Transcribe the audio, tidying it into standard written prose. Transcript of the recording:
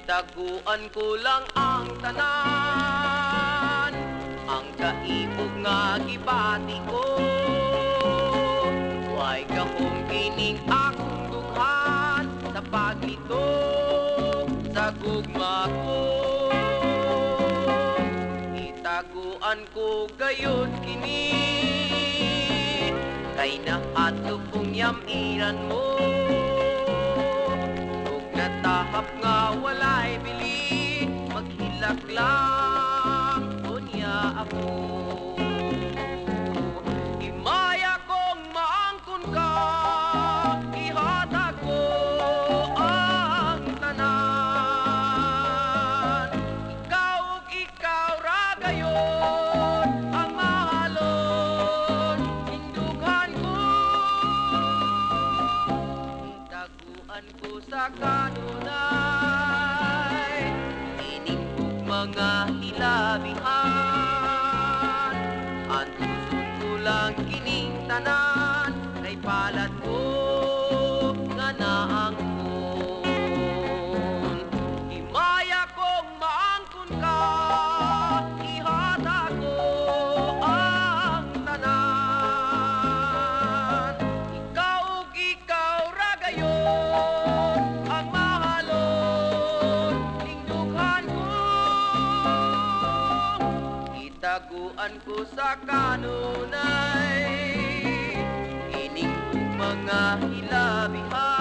Itaguan ko lang ang tanan, ang kaibog nga gibati ko. Way kahong kining akong dughan sa paglito sa gugma ko. Itaguan ko gayon kini, kay naadto kong yamiran mo. Natahap nga walay bili, maghilak lang unya ako. Himaya kong maangkon ka, ihatag ko ang tanan. Ikaw ug ikaw ra gayon ang mahalon, hindughan ko. Itaguan ko sa kanunay, ining ug mga hilabihan. Antuson ko lang kining tanan, kay palad ko nga naangkon. Himaya kong maangkon ka, ihatag ko ang tanan. Ikaw ug ikaw ra gayon ang mahalon, hindughan ko. Itaguan ko sa kanunay, ining mga hilabihan.